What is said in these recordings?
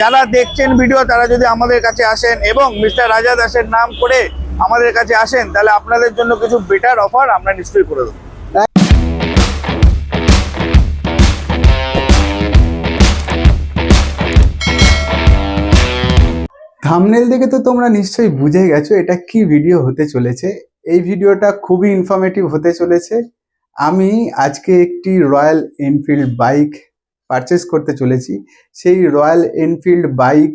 যারা দেখছেন ভিডিও তারা যদি আমাদের কাছে আসেন এবং মিস্টার রাজা দাসের নাম করে আমাদের কাছে আসেন, তাহলে আপনাদের জন্য কিছু বেটার অফার আমরা নিশ্চয়ই করে দেবো। থাম্বনেল দেখে তো তোমরা নিশ্চয়ই বুঝে গেছো এটা কি ভিডিও হতে চলেছে। এই ভিডিওটা খুবই ইনফরমেটিভ হতে চলেছে। আমি আজকে একটি রয়্যাল এনফিল্ড বাইক পারচেস করতে চলেছি। সেই রয়্যাল এনফিল্ড বাইক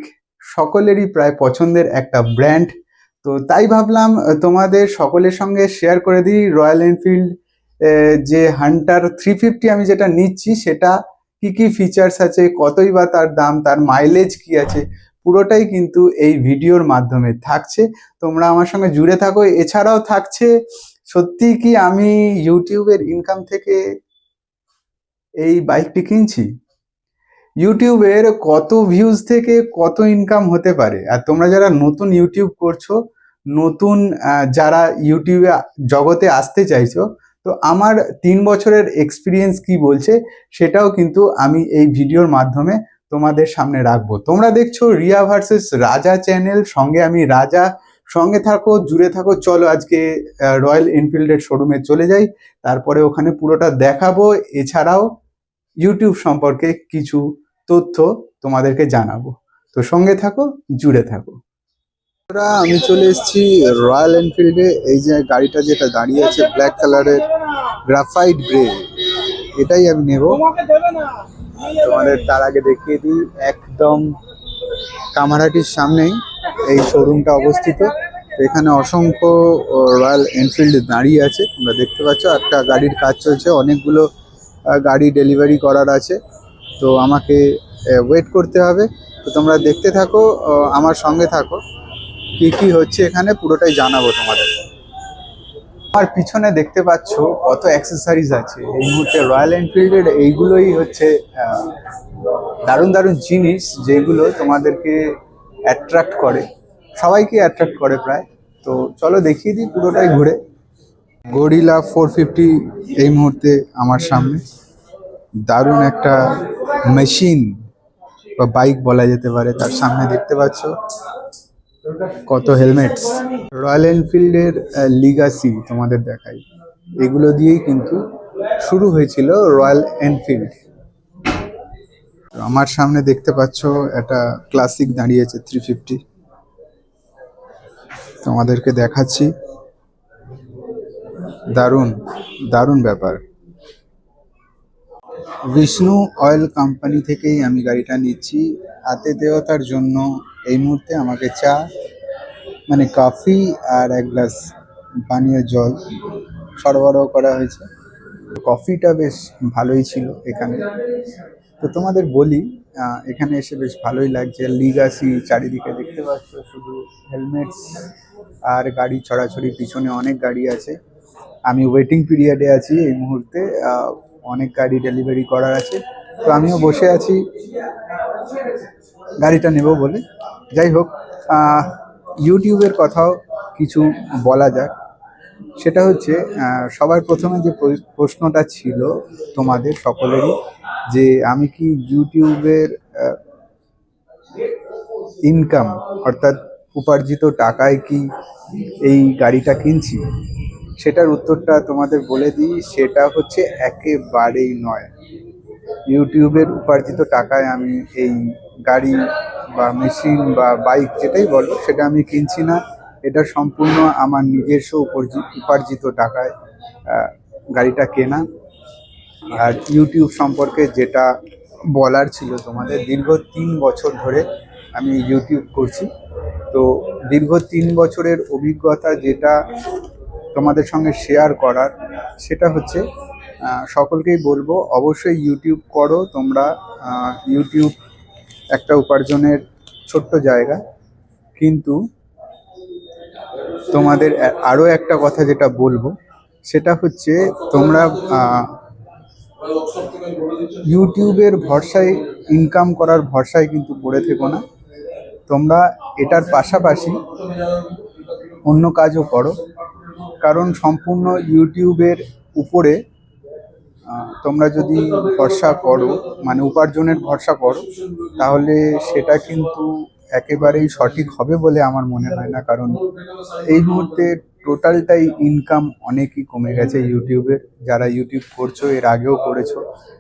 সকলেরই প্রায় পছন্দের একটা ব্র্যান্ড, তো তাই ভাবলাম তোমাদের সকলের সঙ্গে শেয়ার করে দিই রয়্যাল এনফিল্ড যে হান্টার 350 আমি যেটা নিচ্ছি সেটা কি কি ফিচার্স আছে, কতই বা তার দাম, তার মাইলেজ কি আছে, পুরোটাই কিন্তু এই ভিডিওর মাধ্যমে থাকছে। তোমরা আমার সঙ্গে জুড়ে থাকো। এছাড়াও থাকছে সত্যি কি আমি ইউটিউবের ইনকাম থেকে এই বাইকটি কিনছি, ইউটিউবের কত ভিউজ থেকে কত ইনকাম হতে পারে। আর তোমরা যারা নতুন ইউটিউব করছো, নতুন যারা ইউটিউবে জগতে আসতে চাইছো, তো আমার 3 বছরের এক্সপিরিয়েন্স কি বলছে সেটাও কিন্তু আমি এই ভিডিওর মাধ্যমে তোমাদের সামনে রাখবো। তোমরা দেখছো রিয়া ভার্সেস রাজা চ্যানেল, সঙ্গে আমি রাজা, সঙ্গে থাকো, জুড়ে থাকো। চলো আজকে রয়্যাল এনফিল্ডের শোরুমে চলে যাই, তারপরে ওখানে পুরোটা দেখাবো। এছাড়াও ইউটিউব সম্পর্কে কিছু তথ্য তোমাদেরকে জানাবো। তো সঙ্গে থাকো, জুড়ে থাকো। আমি চলে এসেছি রয়্যাল এনফিল্ডে। এই যে গাড়িটা যেটা দাঁড়িয়ে আছে ব্ল্যাক কালারের গ্রাফাইট গ্রে, এটাই আমি নেব। তোমাদের তার আগে দেখিয়ে দিই, একদম কামারহাটির সামনেই এই শোরুমটা অবস্থিত। এখানে অসংখ্য রয়্যাল এনফিল্ড দাঁড়িয়ে আছে, তোমরা দেখতে পাচ্ছ। একটা গাড়ির কাজ চলছে, অনেকগুলো গাড়ি ডেলিভারি করার আছে, তো আমাকে ওয়েট করতে হবে। তো তোমরা দেখতে থাকো, আমার সঙ্গে থাকো, কি কি হচ্ছে এখানে পুরোটাই জানাবো তোমাদের। আমার পিছনে দেখতে পাচ্ছ কত অ্যাক্সেসরিজ আছে এই মুহূর্তে রয়্যাল এনফিল্ডের। এইগুলোই হচ্ছে দারুণ দারুণ জিনিস যেগুলো তোমাদেরকে অ্যাট্রাক্ট করে, সবাইকে অ্যাট্রাক্ট করে প্রায়। তো চলো দেখিয়ে দিই পুরোটাই ঘুরে। গরিলা 450 এই মুহূর্তে আমার সামনে, দারুণ একটা মেশিন বা বাইক বলা যেতে পারে। তার সামনে দেখতে পাচ্ছ কত হেলমেটস। রয়্যাল এনফিল্ডের লিগাসি তোমাদের দেখাই, এগুলো দিয়েই কিন্তু শুরু হয়েছিল রয়্যাল এনফিল্ড। আমার সামনে দেখতে পাচ্ছ একটা ক্লাসিক দাঁড়িয়েছে 350, তোমাদেরকে দেখাচ্ছি। দারুণ দারুণ ব্যাপার। বিষ্ণু অয়েল কোম্পানি থেকেই আমি গাড়িটা নিচ্ছি। আতিথেয়তার জন্য এই মুহূর্তে আমাকে চা মানে কফি আর এক গ্লাস পানীয় জল সরবরাহ করা হয়েছে। কফিটা বেশ ভালোই ছিল এখানে। তো তোমাদের বলি, এখানে এসে বেশ ভালোই লাগছে। লিগাসি চারিদিকে দেখতে পাচ্ছ, শুধু হেলমেটস আর গাড়ি ছড়াছড়ি, পিছনে অনেক গাড়ি আছে। আমি ওয়েটিং পিরিয়ডে আছি এই মুহূর্তে, অনেক গাড়ি ডেলিভারি করার আছে, তো আমিও বসে আছি গাড়িটা নেব বলে। যাই হোক, ইউটিউবের কথাও কিছু বলা যাক। সেটা হচ্ছে সবার প্রথমে যে প্রশ্নটা ছিল তোমাদের সকলেরই, যে আমি কি ইউটিউবের ইনকাম অর্থাৎ উপার্জিত টাকায় কি এই গাড়িটা কিনছি, সেটার উত্তরটা তোমাদের বলে দিই। সেটা হচ্ছে একেবারেই নয়। ইউটিউবের উপার্জিত টাকায় আমি এই গাড়ি বা মেশিন বা বাইক যেটাই বলো সেটা আমি কিনছি না। এটা সম্পূর্ণ আমার নিজস্ব উপার্জিত টাকায় গাড়িটা কেনা। আর ইউটিউব সম্পর্কে যেটা বলার ছিল তোমাদের, দীর্ঘ 3 বছর ধরে আমি ইউটিউব করছি। তো দীর্ঘ 3 বছরের অভিজ্ঞতা যেটা তোমাদের সঙ্গে শেয়ার করার, সেটা হচ্ছে সকলকেই বলবো অবশ্যই ইউটিউব করো তোমরা। ইউটিউব একটা উপার্জনের ছোট্ট জায়গা, কিন্তু তোমাদের আরও একটা কথা যেটা বলবো সেটা হচ্ছে তোমরা ইউটিউবের ভরসায়, ইনকাম করার ভরসায় কিন্তু পড়ে থেকো না। তোমরা এটার পাশাপাশি অন্য কাজও করো, কারণ সম্পূর্ণ ইউটিউবের উপরে তোমরা যদি ভরসা করো, মানে উপার্জনের ভরসা করো, তাহলে সেটা কিন্তু একেবারেই সঠিক হবে বলে আমার মনে হয় না। কারণ এই মুহূর্তে টোটালটাই ইনকাম অনেকই কমে গেছে ইউটিউবের। যারা ইউটিউব করছো, এর আগেও করেছো,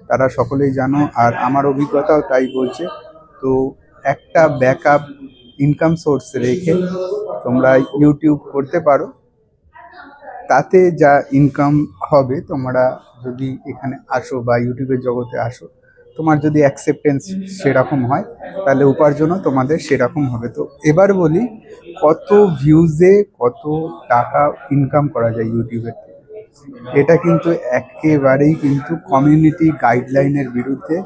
তারা সকলেই জানো, আর আমার অভিজ্ঞতাও তাই বলছে। তো একটা ব্যাকআপ ইনকাম সোর্স রেখে তোমরা ইউটিউব করতে পারো। তাতে যা ইনকাম হবে, তোমরা যদি এখানে আসো বা ইউটিউবের জগতে আসো, তোমার যদি অ্যাকসেপ্টেন্স সেরকম হয়, তাহলে উপার্জনও তোমাদের সেরকম হবে। তো এবার বলি, কত ভিউজে কত টাকা ইনকাম করা যায় ইউটিউবের থেকে, এটা কিন্তু একেবারেই কিন্তু কমিউনিটি গাইডলাইনের বিরুদ্ধে।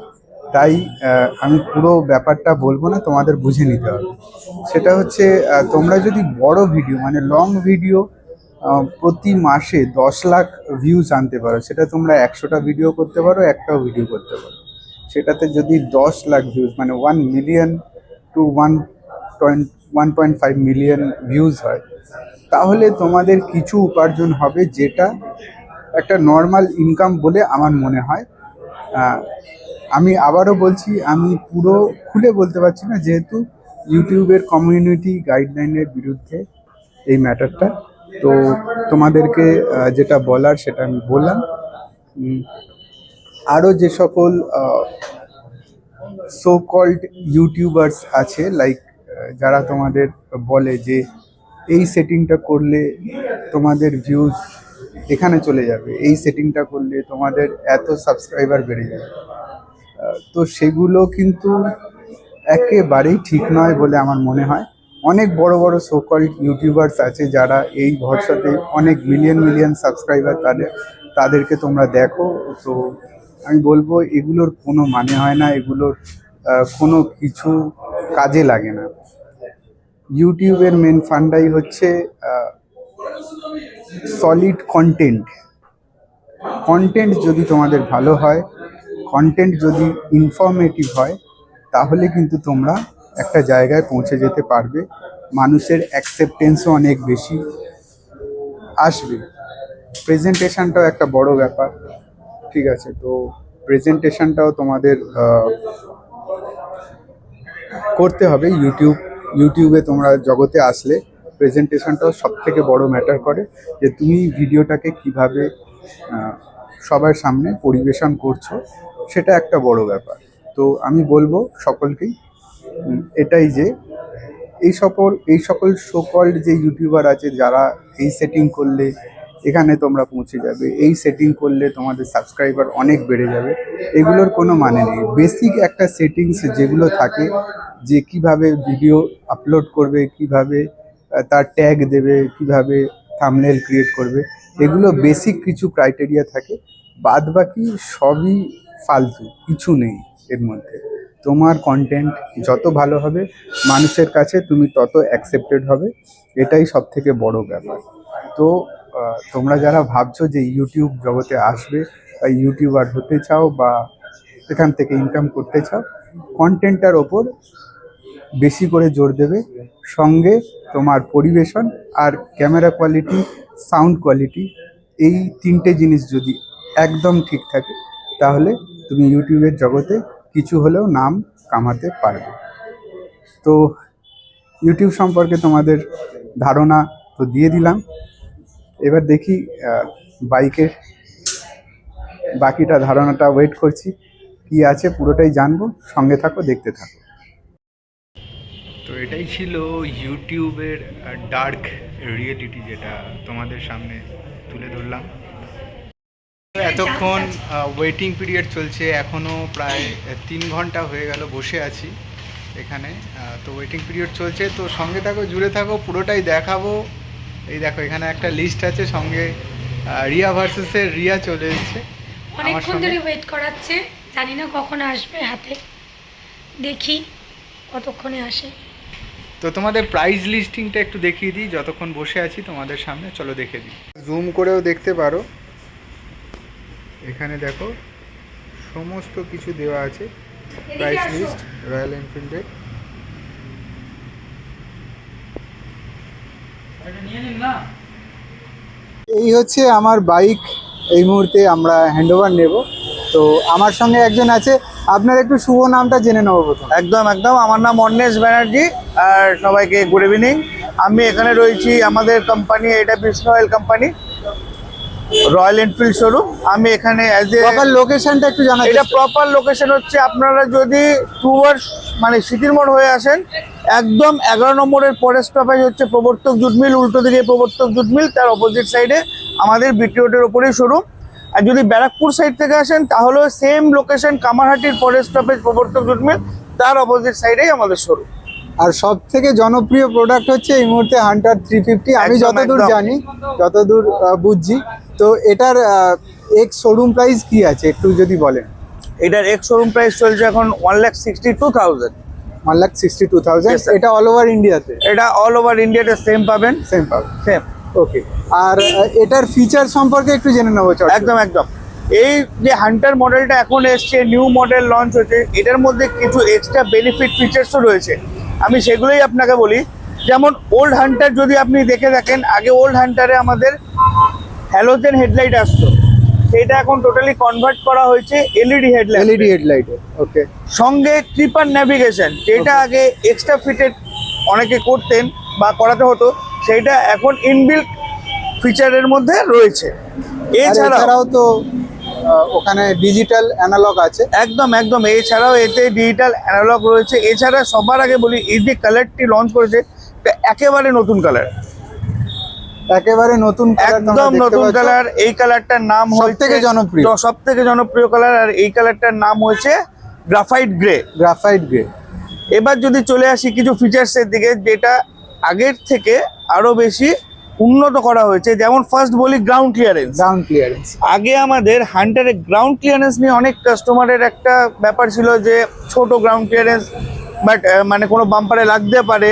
তাই আমি পুরো ব্যাপারটা বলবো না, তোমাদের বুঝে নিতে হবে। সেটা হচ্ছে, তোমরা যদি বড় ভিডিও মানে লং ভিডিও প্রতি মাসে 10 লাখ ভিউজ আনতে পারো, সেটা তোমরা 100টা ভিডিও করতে পারো, একটাও ভিডিও করতে পারো, সেটাতে যদি 10 লাখ ভিউজ মানে 1 মিলিয়ন টু 1.5 মিলিয়ন ভিউজ হয়, তাহলে তোমাদের কিছু উপার্জন হবে, যেটা একটা নর্মাল ইনকাম বলে আমার মনে হয়। আমি আবারও বলছি, আমি পুরো খুলে বলতে পারছি না, যেহেতু ইউটিউবের কমিউনিটি গাইডলাইনের বিরুদ্ধে এই ম্যাটারটা। তো তোমাদেরকে যেটা বলার সেটা আমি বললাম। আরও যে সকল সো কল্ড ইউটিউবার্স আছে, লাইক যারা তোমাদের বলে যে এই সেটিংটা করলে তোমাদের ভিউজ এখানে চলে যাবে, এই সেটিংটা করলে তোমাদের এত সাবস্ক্রাইবার বেড়ে যাবে, তো সেগুলো কিন্তু একেবারেই ঠিক নয় বলে আমার মনে হয়। অনেক বড় বড় সো কল্ড ইউটিউবার্স আছে যারা এই ভরসাতে অনেক মিলিয়ন মিলিয়ন সাবস্ক্রাইবার, তাদেরকে তোমরা দেখো। তো আমি বলবো, এগুলোর কোনো মানে হয় না, এগুলোর কোনো কিছু কাজে লাগে না। ইউটিউবের মেন ফান্ডাই হচ্ছে সলিড কন্টেন্ট। কন্টেন্ট যদি তোমাদের ভালো হয়, কন্টেন্ট যদি ইনফরমেটিভ হয়, তাহলে কিন্তু তোমরা একটা জায়গায় পৌঁছে যেতে পারবে। মানুষের অ্যাকসেপ্টেন্সও অনেক বেশি আসবে। প্রেজেন্টেশনটাও একটা বড় ব্যাপার, ঠিক আছে? তো প্রেজেন্টেশনটাও তোমাদের করতে হবে। ইউটিউবে তোমরা জগতে আসলে প্রেজেন্টেশনটাও সব থেকে বড় ম্যাটার করে, যে তুমি ভিডিওটাকে কিভাবে সবার সামনে পরিবেশন করছো, সেটা একটা বড় ব্যাপার। তো আমি বলবো সকলকেই এটাই, যে এই সকল সোকল্ড যে ইউটিউবার আছে, যারা এই সেটিং করলে এখানে তোমরা পৌঁছে যাবে, এই সেটিং করলে তোমাদের সাবস্ক্রাইবার অনেক বেড়ে যাবে, এগুলোর কোনো মানে নেই। বেসিক একটা সেটিংস যেগুলো থাকে, যে কিভাবে ভিডিও আপলোড করবে, কিভাবে তার ট্যাগ দেবে, কিভাবে থাম্বনেল ক্রিয়েট করবে, এগুলো বেসিক কিছু ক্রাইটেরিয়া থাকে। বাদ বাকি সবই ফালতু, কিছু নেই এর মধ্যে। তোমার কন্টেন্ট যত ভালো হবে, মানুষের কাছে তুমি তত অ্যাকসেপ্টেড হবে, এটাই সব থেকে বড় ব্যাপার। তো তোমরা যারা ভাবছো যে ইউটিউব জগতে আসবে বা ইউটিউবার হতে চাও বা এখান থেকে ইনকাম করতে চাও, কন্টেন্টটার ওপর বেশি করে জোর দেবে, সঙ্গে তোমার পরিবেশন আর ক্যামেরা কোয়ালিটি, সাউন্ড কোয়ালিটি, এই তিনটে জিনিস যদি একদম ঠিক থাকে, তাহলে তুমি ইউটিউবের জগতে কিছু হলেও নাম কামাতে পারবে। তো ইউটিউব সম্পর্কে তোমাদের ধারণা তো দিয়ে দিলাম, এবার দেখি বাইকের বাকিটা ধারণাটা ওয়েট করছি, কি আছে পুরোটাই জানবো। সঙ্গে থাকো, দেখতে থাকো। তো এটাই ছিল ইউটিউবের ডার্ক রিয়েলিটি, যেটা তোমাদের সামনে তুলে ধরলাম। এতক্ষণ ওয়েটিং পিরিয়ড চলছে, এখনও প্রায় 3 ঘন্টা হয়ে গেল বসে আছি এখানে। তো ওয়েটিং পিরিয়ড চলছে, তো সঙ্গে থাকো, জুড়ে থাকো, পুরোটাই দেখাবো। এই দেখো, এখানে একটা লিস্ট আছে, সঙ্গে রিয়া ভার্সেসের রিয়া চলে এসেছে। অনেকক্ষণ ধরে ওয়েট করাচ্ছে, জানি না কখন আসবে হাতে, দেখি কতক্ষণে আসে। তো তোমাদের প্রাইস লিস্টিংটা একটু দেখিয়ে দিই, যতক্ষণ বসে আছি তোমাদের সামনে, চলো দেখে দিই। জুম করেও দেখতে পারো, এখানে দেখো সমস্ত কিছু দেওয়া আছে, প্রাইস লিস্ট রয়্যাল এনফিল্ডের। এই হচ্ছে আমার বাইক এই মুহূর্তে আমরা হ্যান্ডওভার নেব। তো আমার সঙ্গে একজন আছে, আপনার একটু শুভ নামটা জেনে নেবো প্রথম। একদম একদম, আমার নাম অন্বেষ ব্যানার্জি, আর সবাইকে গুড ইভিনিং। আমি এখানে রয়েছি, আমাদের কোম্পানি এটা Vishnu oil company, Royal Enfield showroom. আমি এখানে অ্যাজ এ প্রপার লোকেশনটা একটু জানা। এটা প্রপার লোকেশন হচ্ছে, আপনারা যদি টুয়ার্স মানে সিটির মোড় হয়ে আসেন, একদম 11 নম্বরের পরের স্টপেজ হচ্ছে প্রবর্তক জুট মিল, উল্টো দিকে প্রবর্তক জুট মিল, তার অপোজিট সাইডে আমাদের বিটি রোডের ওপরেই শোরুম। আর যদি ব্যারাকপুর সাইড থেকে আসেন তাহলেও সেম লোকেশন, কামারহাটির পরের স্টপেজ প্রবর্তক জুট মিল, তার অপোজিট সাইডেই আমাদের শোরুম। আর সব থেকে জনপ্রিয় প্রোডাক্ট হচ্ছে এই মুহূর্তে হান্টার 350। আমি একদম, যতদূর একদম। জানি, যতদূর বুঝছি, তো এটার এক্স শোরুম প্রাইস কি আছে একটু যদি বলেন। এটার এক্স শোরুম প্রাইস চলছে এখন 1,62,000। 1,62,000। Yes, sir. এটা অল ওভার ইন্ডিয়াতে এটা অল ওভার ইন্ডিয়াতে সেম পাবেন, সেম পাবে। সেম। ওকে। আর এটার ফিচার সম্পর্কে একটু জেনে নেবো। একদম একদম, এই যে হান্টার মডেলটা এখন এসছে, নিউ মডেল লঞ্চ হয়েছে, এটার মধ্যে কিছু এক্সট্রা বেনিফিট ফিচার্সও রয়েছে। আমি সেগুলোই আপনাকে বলি। যেমন ওল্ড হান্টার যদি আপনি দেখে থাকেন, আগে ওল্ড হান্টারে আমাদের হ্যালোজেন হেডলাইট আসতো, সেটা এখন টোটালি কনভার্ট করা হয়েছে এলইডি হেডলাইট। এলইডি হেডলাইটে। ওকে। সঙ্গে ট্রিপার ন্যাভিগেশন, যেটা Okay. আগে এক্সট্রা ফিটেড অনেকে করতেন বা করাতে হতো, সেইটা এখন ইনবিল্ট ফিচারের মধ্যে রয়েছে। এছাড়াও তো ওখানে ডিজিটাল অ্যানালগ আছে। একদম একদম, এছাড়াও এতে ডিজিটাল অ্যানালগ রয়েছে। এছাড়া সবার আগে বলি, এই যে কালারটি লঞ্চ করেছে, এটা একেবারে নতুন কালার, একেবারে নতুন colour তোমরা একদম দেখতে নতুন পাচ্ছ। কালার। এই কালারটার নাম সবথেকে জনপ্রিয়। সব থেকে জনপ্রিয় কালার, আর এই কালারটার নাম হয়েছে গ্রাফাইট গ্রে। Graphite grey. এবার যদি চলে আসি কিছু ফিচার্সের দিকে, যেটা আগের থেকে আরো বেশি উন্নত করা হয়েছে। যেমন ফার্স্ট বলি গ্রাউন্ড ক্লিয়ারেন্স। Ground clearance. আগে আমাদের হান্টারের গ্রাউন্ড ক্লিয়ারেন্স নিয়ে অনেক কাস্টমারের একটা ব্যাপার ছিল যে ছোট গ্রাউন্ড ক্লিয়ারেন্স, বাট মানে কোনো বাম্পারে লাগতে পারে।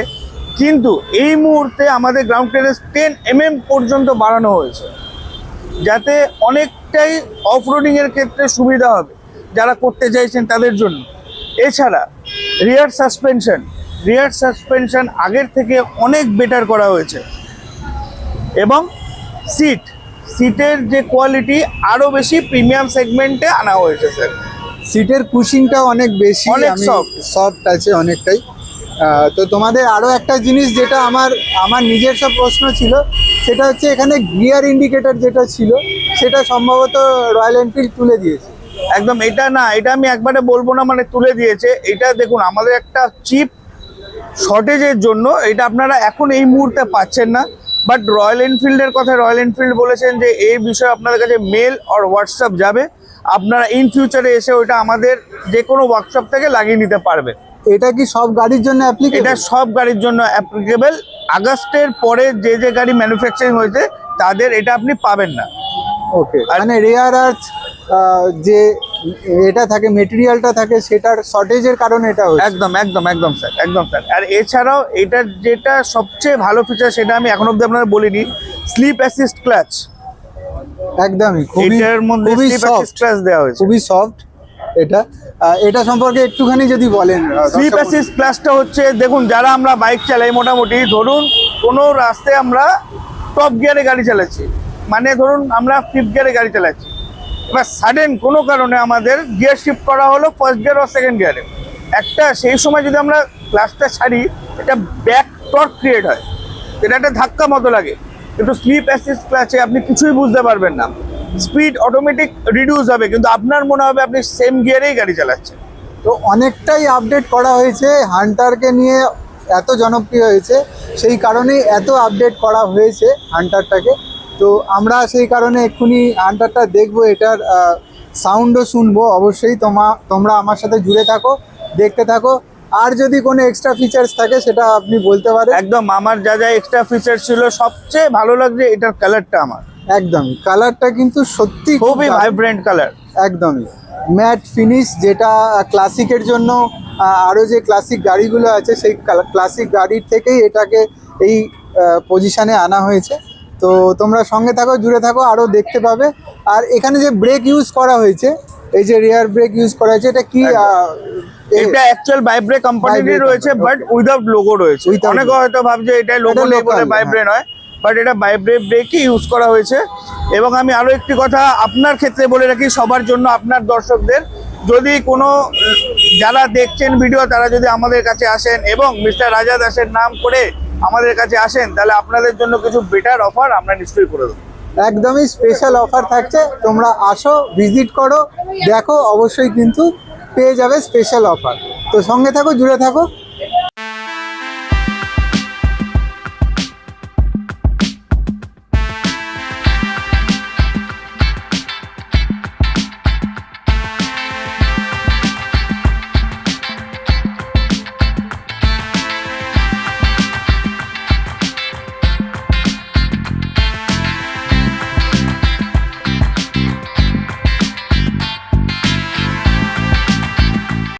কিন্তু এই মুহূর্তে আমাদের গ্রাউন্ড ক্লিয়ারেন্স 10 mm পর্যন্ত বাড়ানো হয়েছে, যাতে অনেকটাই অফ রোডিংয়ের ক্ষেত্রে সুবিধা হবে যারা করতে চাইছেন তাদের জন্য। এছাড়া রিয়ার সাসপেনশন আগের থেকে অনেক বেটার করা হয়েছে, এবং সিটের যে কোয়ালিটি আরো বেশি প্রিমিয়াম সেগমেন্টে আনা হয়েছে স্যার। সিটের কুশিংটা অনেক বেশি, অনেক সফট আছে অনেকটাই। তো তোমাদের আরো একটা জিনিস যেটা আমার নিজস্ব প্রশ্ন ছিল, সেটা হচ্ছে এখানে গিয়ার ইন্ডিকেটর যেটা ছিল সেটা সম্ভবত রয়্যাল এনফিল্ড তুলে দিয়েছে। একদম, এটা না, এটা আমি একবারে বলবো না মানে তুলে দিয়েছে। এটা দেখুন, আমাদের একটা চিপ শর্টেজের জন্য এটা আপনারা এখন এই মুহূর্তে পাচ্ছেন না, বাট রয়্যাল এনফিল্ডের কথা রয়্যাল এনফিল্ড বলেছেন যে এই বিষয়ে আপনাদের কাছে মেল আর হোয়াটসঅ্যাপ যাবে, আপনারা ইন ফিউচারে এসে ওইটা আমাদের যে কোনো ওয়ার্কশপ থেকে লাগিয়ে নিতে পারবেন। এটা কি সব গাড়ির জন্য অ্যাপ্লিকেবল? এটা সব গাড়ির জন্য অ্যাপ্লিকেবল। আগস্টের পরে যে যে গাড়ি ম্যানুফ্যাকচারিং হয়েছে তাদের এটা আপনি পাবেন না। ওকে। মানে রেয়ার আর্থ যে এটা থাকে, মেটেরিয়ালটা থাকে, সেটার শর্টেজের কারণে এটা হচ্ছে। একদম একদম একদম স্যার, একদম স্যার। আর এছাড়াও এটার যেটা সবচেয়ে ভালো ফিচার, সেটা আমি এখন অব্দি আপনাদের বলিনি, স্লিপ অ্যাসিস্ট ক্লাচ। একদমই এটার মধ্যে স্লিপ অ্যাসিস্ট ক্লাচ দেওয়া হয়েছে, খুবই সফট এটা। এটা সম্পর্কে একটুখানি যদি বলেন। স্লিপ অ্যাসিস্ট ক্লাচটা হচ্ছে, দেখুন যারা আমরা বাইক চালাই, মোটামুটি ধরুন কোনো রাস্তায় আমরা টপ গিয়ারে গাড়ি চালাচ্ছি, মানে ধরুন আমরা 5th গিয়ারে গাড়ি চালাচ্ছি, এবার সাডেন কোনো কারণে আমাদের গিয়ার শিফট করা হলো ফার্স্ট গিয়ার বা সেকেন্ড গিয়ারে, একটা সেই সময় যদি আমরা ক্লাচটা ছাড়ি, এটা ব্যাক টর্ক ক্রিয়েট হয়, এটা একটা ধাক্কা মতো লাগে। কিন্তু স্লিপ অ্যাসিস্ট ক্লাচে আপনি কিছুই বুঝতে পারবেন না, স্পিড অটোমেটিক রিডিউস হবে, কিন্তু আপনার মনে হবে আপনি সেম গিয়ারেই গাড়ি চালাচ্ছেন। তো অনেকটাই আপডেট করা হয়েছে, হান্টারকে নিয়ে এত জনপ্রিয় হয়েছে, সেই কারণেই এত আপডেট করা হয়েছে হান্টারটাকে। তো আমরা সেই কারণে এক্ষুনি হান্টারটা দেখবো, এটার সাউন্ডও শুনবো। অবশ্যই তোমরা আমার সাথে জুড়ে থাকো, দেখতে থাকো। আর যদি কোনো এক্সট্রা ফিচার্স থাকে সেটা আপনি বলতে পারেন। একদম, আমার যা যা এক্সট্রা ফিচার ছিল, সবচেয়ে ভালো লাগছে এটার কালারটা আমার। একদমই, কালারটা কিন্তু সত্যি খুবই ভাইব্রেন্ট কালার। একদমই ম্যাট ফিনিশ, যেটা ক্লাসিকের জন্য আরও যে ক্লাসিক গাড়িগুলো আছে সেই ক্লাসিক গাড়ির থেকেই এটাকে এই পজিশানে আনা হয়েছে। তো তোমরা সঙ্গে থাকো, জুড়ে থাকো, আরও দেখতে পাবে। আর এখানে যে ব্রেক ইউজ করা হয়েছে, এই যে রিয়ার ব্রেক ইউজ করা হয়েছে, এটা কি? এটা অ্যাকচুয়াল ভাইব্রে কোম্পানিরই রয়েছে, বাট উইদাউট লোগো রয়েছে। Without অনেকে হয়তো ভাবছে এটা লোগো নেই বলে ভাইব্রেন হয়, বাট এটা ভাইব্রেট ব্রেকই ইউজ করা হয়েছে। এবং আমি আরও একটি কথা আপনার ক্ষেত্রে বলে রাখি, সবার জন্য, আপনার দর্শকদের, যদি কোনো যারা দেখছেন ভিডিও তারা যদি আমাদের কাছে আসেন এবং মিস্টার রাজা দাসের নাম করে আমাদের কাছে আসেন, তাহলে আপনাদের জন্য কিছু বেটার অফার আমরা নিশ্চয়ই করে দেবো। একদমই স্পেশাল অফার থাকছে, তোমরা আসো, ভিজিট করো, দেখো, অবশ্যই কিন্তু পেয়ে যাবে স্পেশাল অফার। তো সঙ্গে থাকো, জুড়ে থাকো।